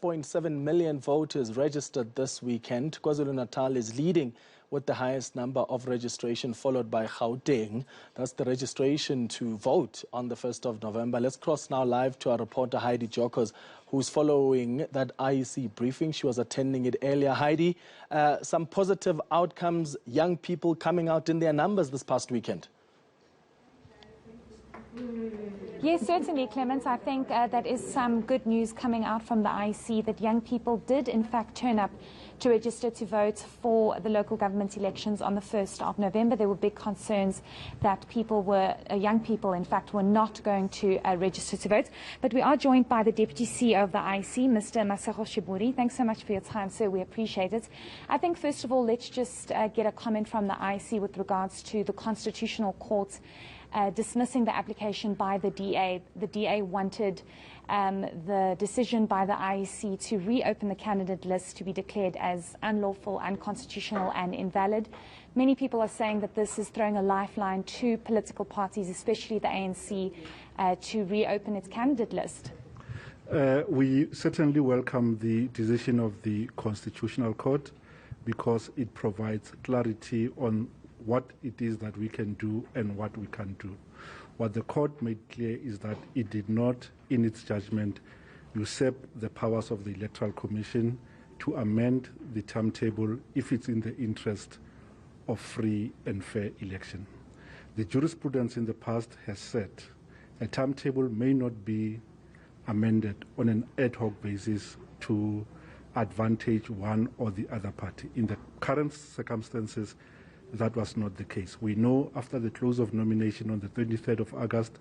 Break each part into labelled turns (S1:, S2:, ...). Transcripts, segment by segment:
S1: 1.7 million voters registered this weekend. KwaZulu-Natal is leading with the highest number of registration, followed by Gauteng. That's the registration to vote on the 1st of November. Let's cross now live to our reporter Heidi Giokos, who's following that IEC briefing. She was attending it earlier. Heidi, some positive outcomes, young people coming out in their numbers this past weekend.
S2: Yes, certainly, Clement. I think that is some good news coming out from the IEC, that young people did in fact turn up to register to vote for the local government elections on the 1st of November. There were big concerns that young people in fact were not going to register to vote. But we are joined by the Deputy CEO of the IEC, Mr. Masego Sheburi. Thanks so much for your time, sir. We appreciate it. I think first of all, let's just get a comment from the IEC with regards to the Constitutional Court dismissing the application by the DA. The DA wanted the decision by the IEC to reopen the candidate list to be declared as unlawful, unconstitutional and invalid. Many people are saying that this is throwing a lifeline to political parties, especially the ANC, to reopen its candidate list.
S3: We certainly welcome the decision of the Constitutional Court because it provides clarity on what it is that we can do and what we can't do. What the court made clear is that it did not, in its judgment, usurp the powers of the Electoral Commission to amend the timetable if it's in the interest of free and fair election. The jurisprudence in the past has said a timetable may not be amended on an ad hoc basis to advantage one or the other party. In the current circumstances, that was not the case. We know after the close of nomination on the 23rd of August,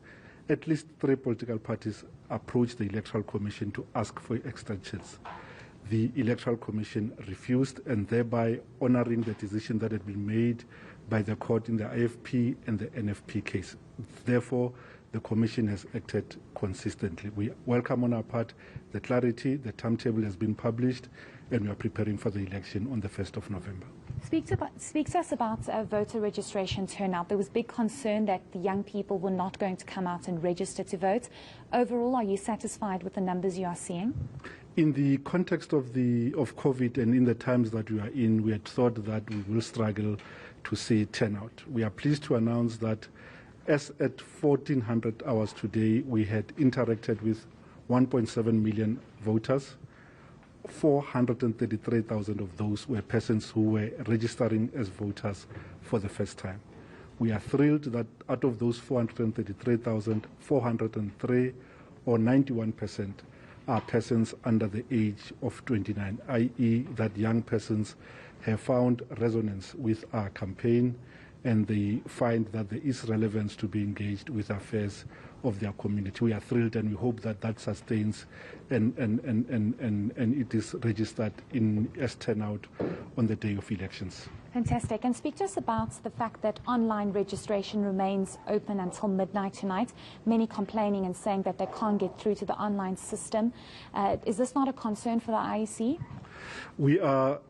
S3: at least 3 political parties approached the Electoral Commission to ask for extensions. The Electoral Commission refused, and thereby honoring the decision that had been made by the court in the IFP and the NFP case. Therefore, the Commission has acted consistently. We welcome on our part the clarity. The timetable has been published, and we are preparing for the election on the 1st of November.
S2: Speak to us about voter registration turnout. There was big concern that the young people were not going to come out and register to vote. Overall, are you satisfied with the numbers you are seeing?
S3: In the context of COVID and in the times that we are in, we had thought that we will struggle to see turnout. We are pleased to announce that as at 1400 hours today, we had interacted with 1.7 million voters. 433,000 of those were persons who were registering as voters for the first time. We are thrilled that out of those 433,000, 403 or 91% are persons under the age of 29, i.e. that young persons have found resonance with our campaign and they find that there is relevance to be engaged with affairs of their community. We are thrilled and we hope that that sustains and it is registered as turnout on the day of elections.
S2: Fantastic. And speak to us about the fact that online registration remains open until midnight tonight. Many complaining and saying that they can't get through to the online system. Is this not a concern for the IEC?
S3: We are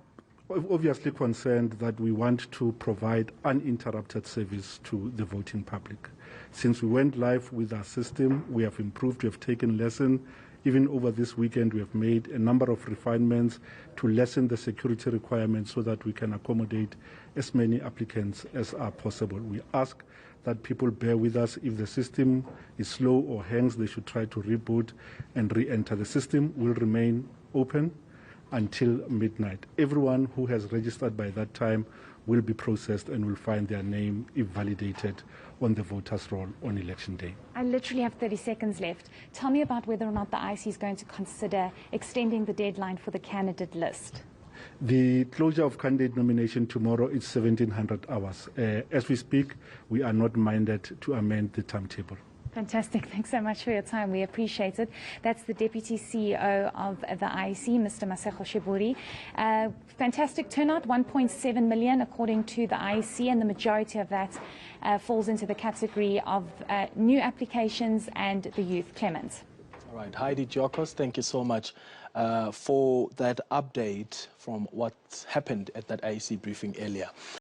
S3: obviously concerned that we want to provide uninterrupted service to the voting public. Since we went live with our system, we have improved, we have taken lesson. Even over this weekend, we have made a number of refinements to lessen the security requirements so that we can accommodate as many applicants as are possible. We ask that people bear with us. If the system is slow or hangs, they should try to reboot and re-enter. The system will remain open until midnight. Everyone who has registered by that time will be processed and will find their name validated on the voters' roll on election day.
S2: I literally have 30 seconds left. Tell me about whether or not the IEC is going to consider extending the deadline for the candidate list.
S3: The closure of candidate nomination tomorrow is 1700 hours. As we speak, we are not minded to amend the timetable.
S2: Fantastic. Thanks so much for your time. We appreciate it. That's the Deputy CEO of the IEC, Mr. Masego Sheburi. Fantastic turnout, 1.7 million according to the IEC, and the majority of that falls into the category of new applications and the youth. Clement.
S1: All right. Heidi Giokos, thank you so much for that update from what happened at that IEC briefing earlier.